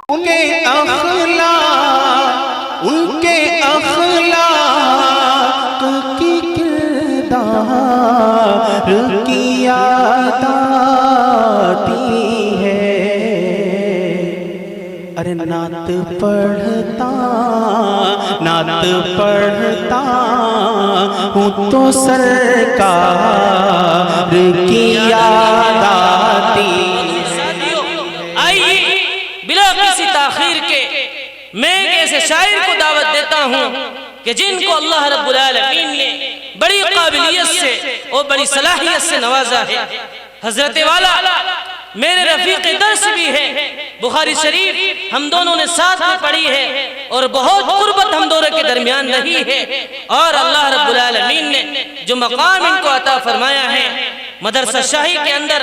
کے اخلاق ان کے اخلاق کی کردار کی یاد آتی ہے۔ ارے نعت پڑھتا ہوں تو سرکار کی یاد آتی ہے۔ میں ایک ایسے شاعر کو دعوت دیتا ہوں کہ جن کو اللہ رب العالمین نے بڑی قابلیت سے اور بڑی صلاحیت سے نوازا ہے۔ حضرت والا میرے رفیق درس بھی ہے، بخاری شریف ہم دونوں نے ساتھ میں پڑھی ہے اور بہت قربت ہم دونوں کے درمیان رہی ہے، اور اللہ رب العالمین نے جو مقام ان کو عطا فرمایا ہے مدرسہ شاہی کے اندر،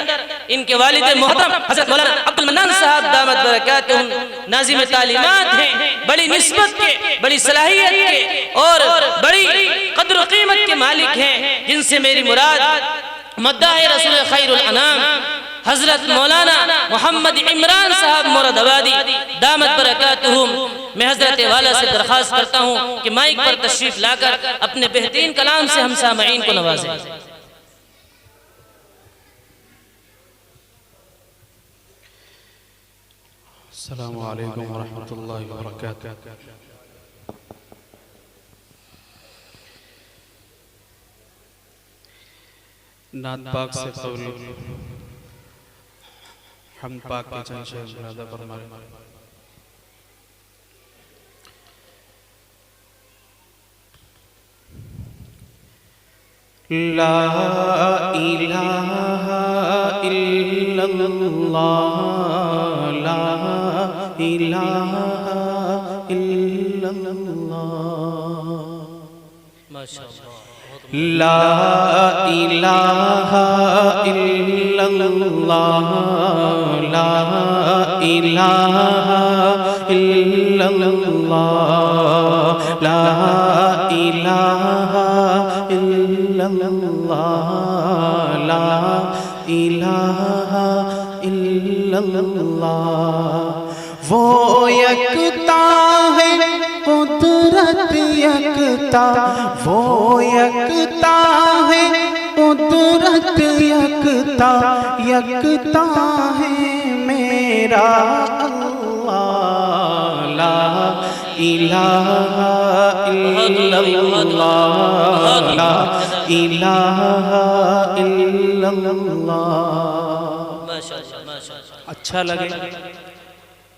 ان کے والد محترم حضرت مولانا عبد المنان صاحب دامت برکاتہم ناظم تعلیمات ہیں، بڑی نسبت کے، بڑی صلاحیت کے اور بڑی قدر و قیمت کے مالک ہیں، جن سے میری مراد مداح رسول خیر الانام حضرت مولانا محمد عمران صاحب مراد آبادی دامت برکاتہم۔ میں حضرت والا سے درخواست کرتا ہوں کہ مائک پر تشریف لا کر اپنے بہترین کلام سے ہم سامعین کو نوازیں۔ السلام علیکم ورحمۃ اللہ وبرکاتہ۔ نعت پاک سے قبل حمد پاک کے چند شعر ملادہ فرمائیں۔ لا الہ الا اللہ، لا الہ الا اللہ، لا الہ الا اللہ، لا الہ الا اللہ، لا الہ الا اللہ، لا الہ الا اللہ۔ وہ یکتا ہے قدرت یکتا، وہ یکتا ہے قدرت یکتا، یکتا ہے میرا اللہ، لا الہ الا اللہ، لا الہ الا اللہ۔ اچھا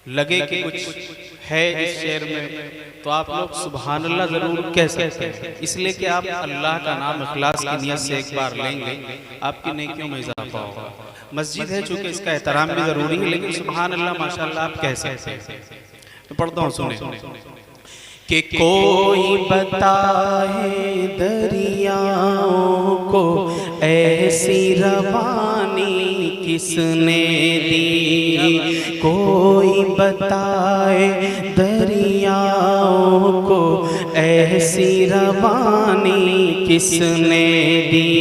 لگے کہ کچھ ہے اس شعر میں تو آپ لوگ سبحان اللہ ضرور کہہ سکتے ہیں، اس لیے کہ آپ اللہ کا نام اخلاص کی نیت سے ایک بار لیں گے، آپ کی نیکیوں میں اضافہ ہوگا۔ مسجد ہے چونکہ اس کا احترام بھی ضروری ہے، لیکن سبحان اللہ ماشاءاللہ آپ کہہ سکتے ہیں۔ میں پڑھتا ہوں، سنیں کہ کوئی بتائے دریاؤں کو ایسی روانی کس نے دی، کوئی بتائے دریاؤں کو ایسی روانی کس نے دی،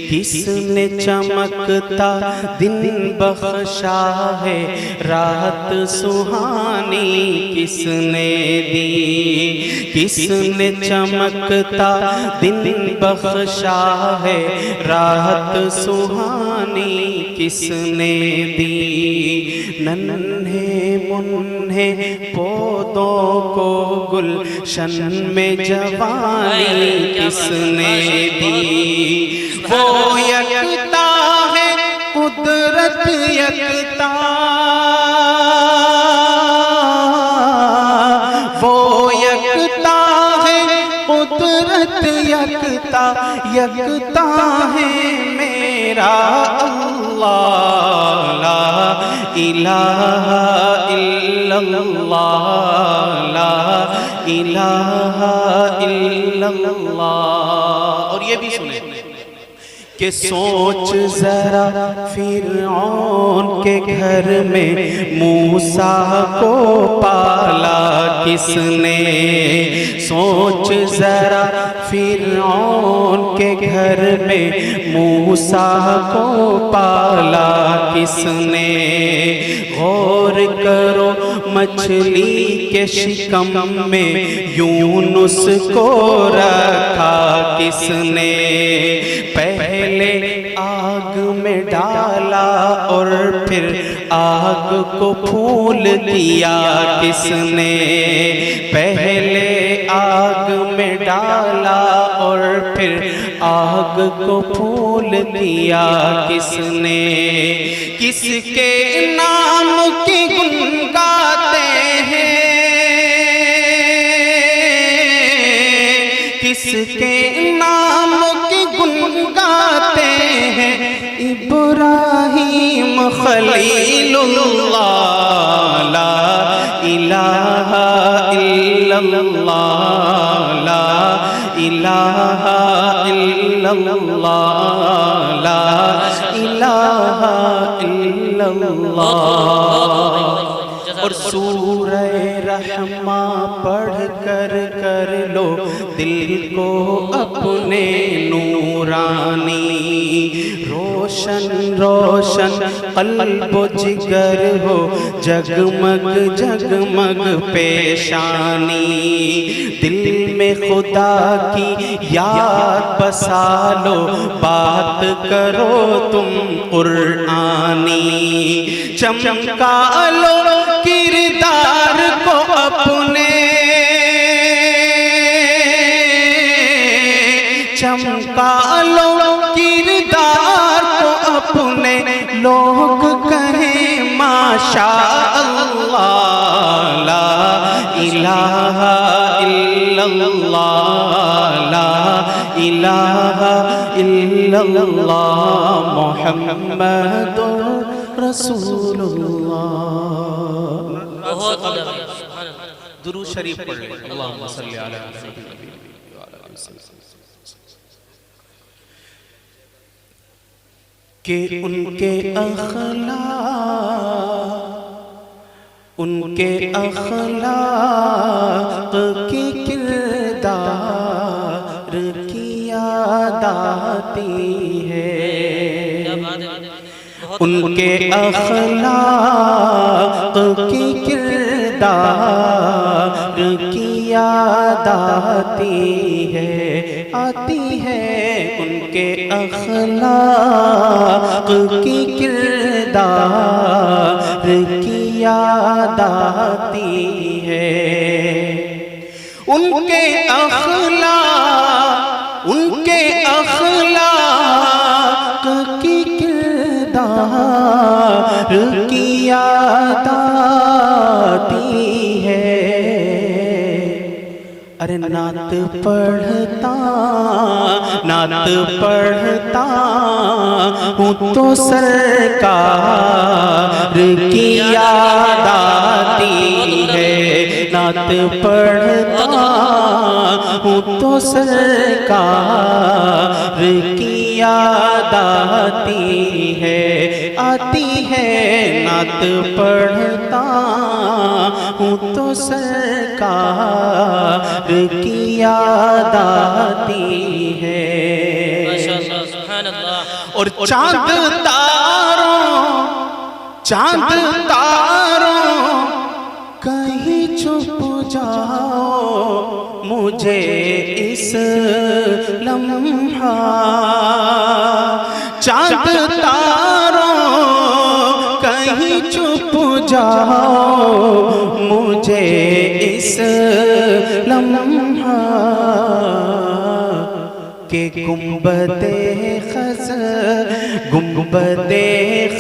کس نے چمکتا دن بخشا ہے رات سہانی کس نے دی، کس نے چمکتا دن بخشا ہے رات سہانی کس نے دی، ننھے منھے پودوں کو گلشن میں جوانی کس نے دی، وہ یکتا ہے قدرت یکتا، وہ یکتا ہے قدرت یکتا، یکتا ہے میرا اللہ، لا الہ الا اللہ، لا الہ الا اللہ۔ اور یہ بھی سنیں کہ سوچ ذرا فرعون کے گھر میں موسیٰ کو پالا کس نے؟ سوچ ذرا فرعون کے گھر میں موسیٰ کو پالا کس نے؟ غور کرو مچھلی کے شکم میں یونس کو رکھا کس نے؟ پہلے آگ میں ڈالا اور پھر آگ کو پھول دیا کس نے؟ پہلے آگ میں ڈالا اور پھر آگ کو پھول دیا کس نے؟ کس کے نام کی گن گاتے ہیں؟ کس کے نام کی گن گاتے ہیں؟ ابراہیم خلیل اللہ، لا الہ الا اللہ، لا الہ الا اللہ، لا الہ الا اللہ۔ اور سورہ رحمہ پڑھ کر کر لو دل کو اپنے نورانی، روشن روشن قلب و جگر ہو، جگمگ جگمگ پیشانی، دل میں خدا کی یاد بسا لو، بات کرو تم قرآنی، چمکا لو کردار کو اپنے، چمکا لو کردار کو اپنے، لوگ کہیں ماشاء اللہ، لا الہ الا اللہ، لا الہ الا اللہ، محمد رسول اللہ۔ بہت درود شریف پڑھ لیں، اللہم صلی علی محمد۔ کہ ان کے اخلاق کی کردار کی یاد آتی ہے، ان کے اخلاق کی کردار کی یاد آتی ہے، آتی ہے ان کے اخلاق کی کردار کی یاد آتی ہے، ان کے اخلاق کی کردار کی یاد آتی ہے۔ ارے نعت پڑھتا ہوں تو سرکار کی یاد آتی ہے، نعت پڑھتا ہوں تو سرکار کی یاد آتی ہے، آتی ہے، نعت پڑھتا ہوں تو سرکار کی یاد آتی ہے۔ اور چاند تاروں کہیں چھپ جاؤ مجھے اس لمحہ، چاند تاروں کہیں چھپ جاؤ مجھے اس لمحہ، کہ گنبد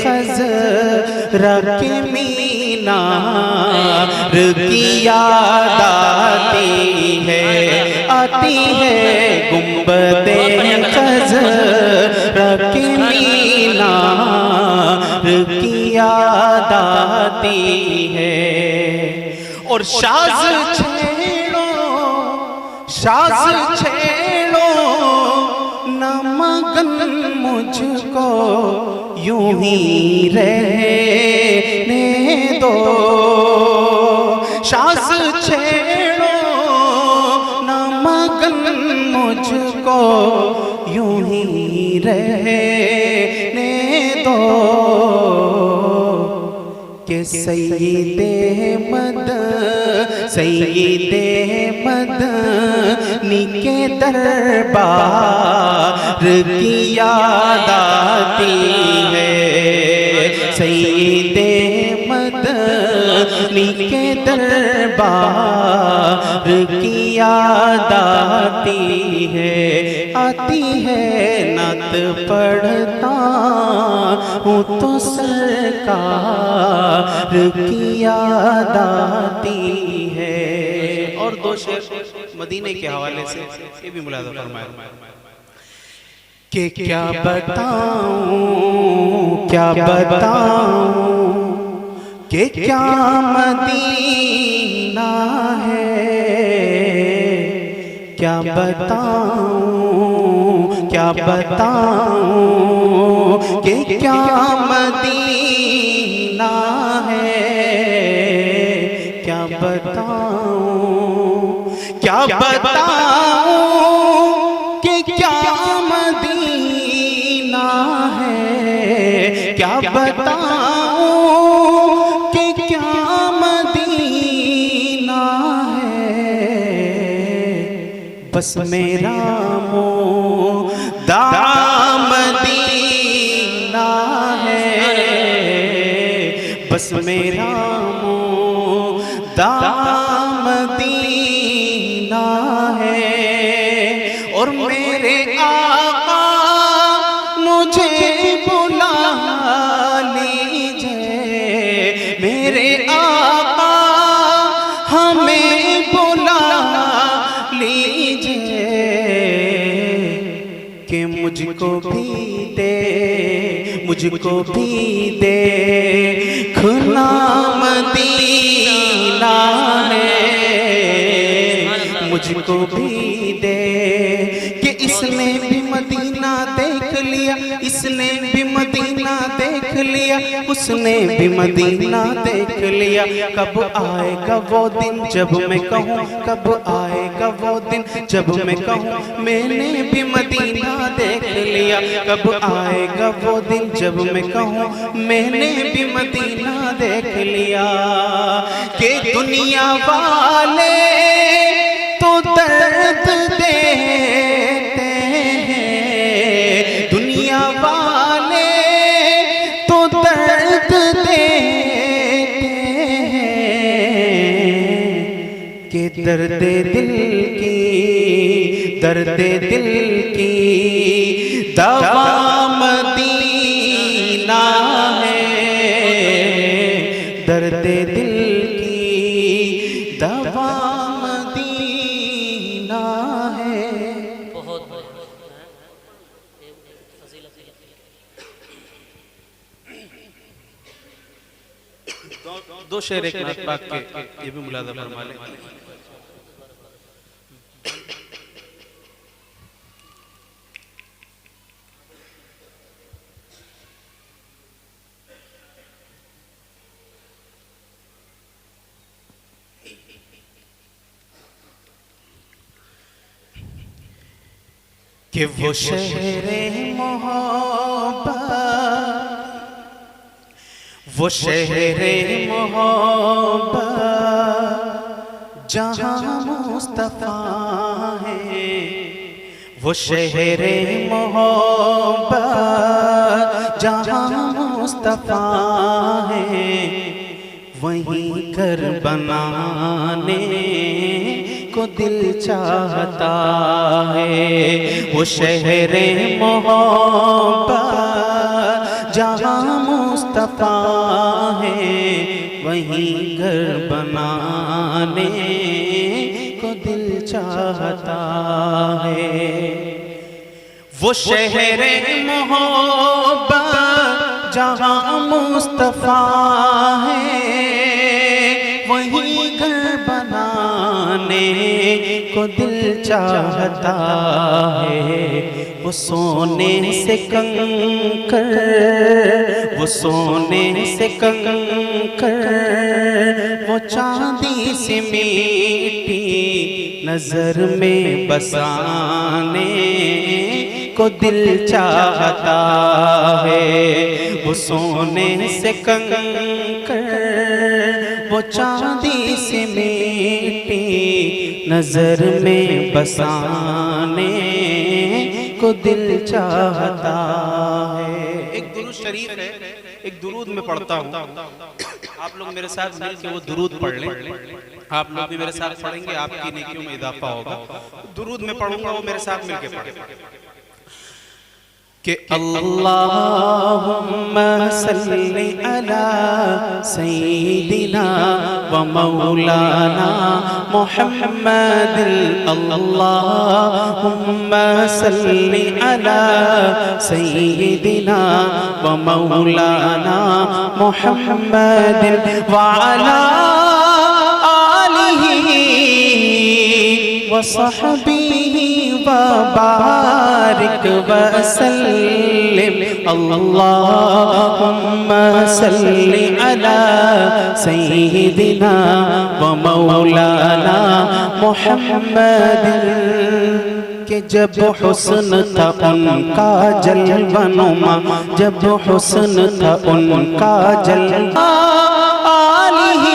خضرا کے مینار کی یاد آتی ہے، آتی ہے، گنبد خضرا کے مینار کی یاد آتی ہے۔ اور شاز چھیڑو نہ مگر مگن مجھ کو یوں ہی رہنے دو، شاز چھیڑو نہ مگن مجھ کو یوں ہی رہنے دو، کہ سید مدنی کے دربار کی یاد آتی ہے، سید مدنی کے دربار کی یاد آتی ہے، نعت پڑھتا ہوں تو سرکار کی یاد آتی ہے۔ اور دو شعر مدینے کے حوالے سے یہ بھی ملاحظہ فرمائے کہ کیا بتاؤں کہ کیا مدینہ ہے، کیا بتاؤں کہ کیا مدینہ ہے، کیا بتاؤں کہ کیا مدینہ ہے، کیا بتاؤں کہ کیا مدینہ ہے، بس میرا مدینہ ہے، بس میرا مدینہ ہے، اور میرے آقا مجھے بلا لیجئے، میرے آقا ہمیں بلا لیجئے، کہ مجھ کو بھی دیکھنا مدینہ ہے، مجھ کو بھی دے، کہ اس نے بھی مدینہ دیکھ لیا، اس نے بھی مدینہ دیکھ لیا، اس نے بھی مدینہ دیکھ لیا، کب آئے گا وہ دن جب میں کہوں، کب آئے گا وہ دن جب میں کہوں میں نے بھی مدینہ دیکھ لیا، کب آئے گا وہ دن جب میں کہوں میں نے بھی مدینہ دیکھ لیا، کہ دنیا والے تو درد دیتے ہیں، دنیا والے تو درد دیتے ہیں، کہ درد دل کی دوا مدینہ ہے، درد دل کی دوا مدینہ ہے۔ بہت دو شعر ایک نعت پاک کے یہ بھی ملاحظہ فرما لیں۔ کہ وہ شہر محبت جہاں مصطفیٰ ہے، وہ شہر محبت جہاں مصطفیٰ ہے، وہیں گھر بنانے کو دل چاہتا ہے، وہ شہر محبت جہاں مصطفیٰ ہے، وہیں گھر بنانے کو دل چاہتا ہے، وہ شہر محبت جہاں مصطفیٰ ہے، وہیں گھر بنانے کو دل چاہتا ہے، وہ سونے سے کنکر، وہ سونے سے کنکر، وہ چاندی سے میٹھی نظر میں بسانے کو دل چاہتا ہے، وہ سونے سے کنکر، وہ چاندی سے میٹھی نظر میں بسانے کو دل چاہتا ہے۔ ایک درود شریف ہے، ایک درود میں پڑھتا ہوں، آپ لوگ میرے ساتھ مل کے وہ درود پڑھ لیں، آپ لوگ بھی میرے ساتھ پڑھیں گے، آپ کی نیکیوں میں اضافہ ہوگا۔ درود میں پڑھوں گا، وہ میرے ساتھ مل کے پڑھیں کہ اللہم صلی علی سیدنا و مولانا محمد، اللہم صلی علی سیدنا و مولانا محمد وعلی آلہ وصحبہ وبارک وسلم، اللہم صلی علی سیدنا و مولانا محمد، کہ جب حسن تھا ان کا جلوہ نما، جب حسن تھا ان کا جلوہ، آلہ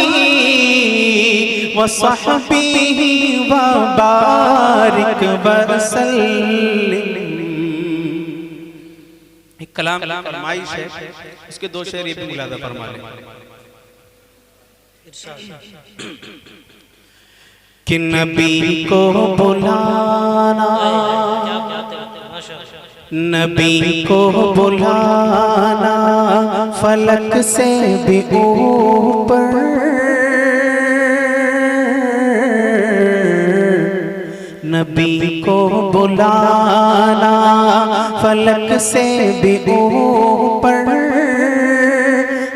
وصحبہ وبارک وسلم۔ ایک کلام فرمائش ہے، اس کے دو شعر یہ بھی ملاحظہ فرما لیں کہ نبی کو بلانا، نبی کو بلانا فلک سے بھی اوپر، نبی کو بلانا فلک سے بھی اوپر،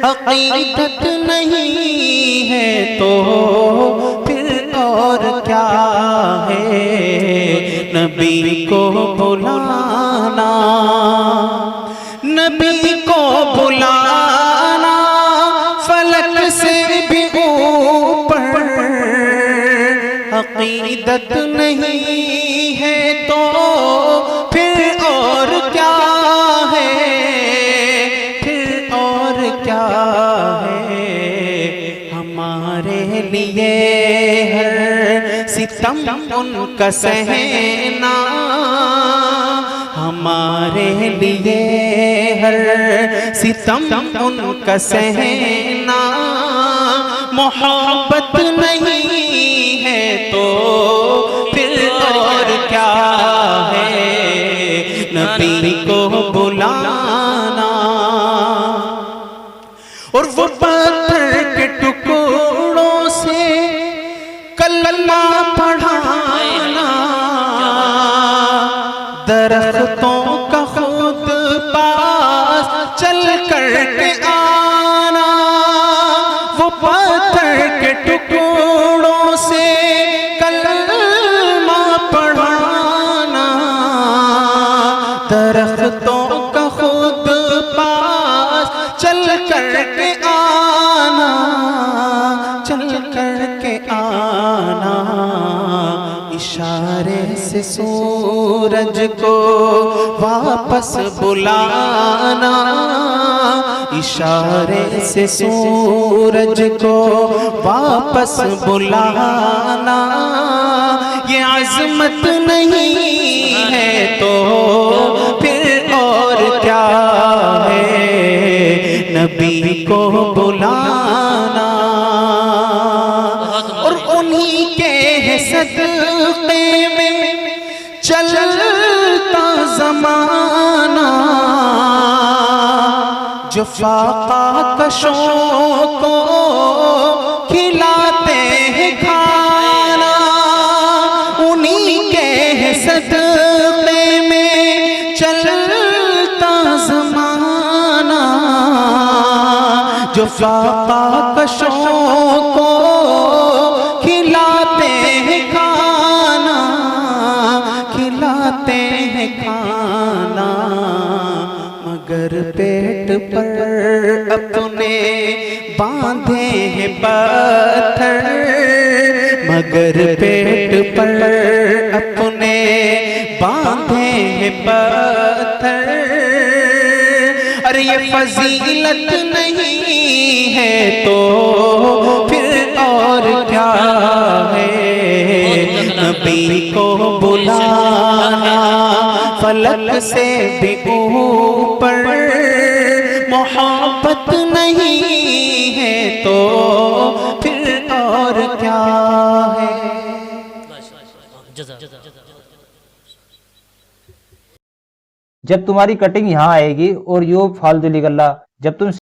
عقیدت نہیں ہے تو پھر اور کیا ہے، نبی کو بلانا، نبی کو بلانا فلک سے بھی اوپر، عقیدت نہیں ہے تو پھر اور کیا ہے، پھر اور کیا ہے، ہمارے لیے ہر ستم ان کا سہنا، ہمارے لیے ہر ستم ان کا سہنا، محبت نہیں ہے تو پھر اور کیا ہے، نبی کو بلانا، اور وہ پتھر کے ٹکڑوں سے کلمہ پڑھانا، درختوں کا خود پاس چل کر کے آنا، وہ پتھر کے ٹکڑوں سے کلمہ پڑھانا، درختوں کا خود پاس چل کر کے آنا، چل کر کے آنا، اشارے سے سورج کو واپس بلانا، اشارے سے سورج کو واپس بلانا، یہ عظمت نہیں ہے تو پھر اور کیا ہے، نبی کو بلانا، اور انہی کے صدقے میں چلتا زمانہ، جو فاقہ کشوں کو کھلاتے ہیں کھانا، انہی کے صدقے میں چلتا زمانہ، جو فاقہ کشوں کو کھلاتے ہیں پتھر مگر پیٹ پر اپنے باندھے ہیں پتھر. ارے یہ فضیلت نہیں ہے تو پھر اور کیا ہے؟ نبی کو بلانا فلک سے بھی اوپر، محبت نہیں ہے تو پھر اور کیا ہے؟ جب تمہاری کٹنگ یہاں آئے گی اور یوں فالتو نکلنا، جب تم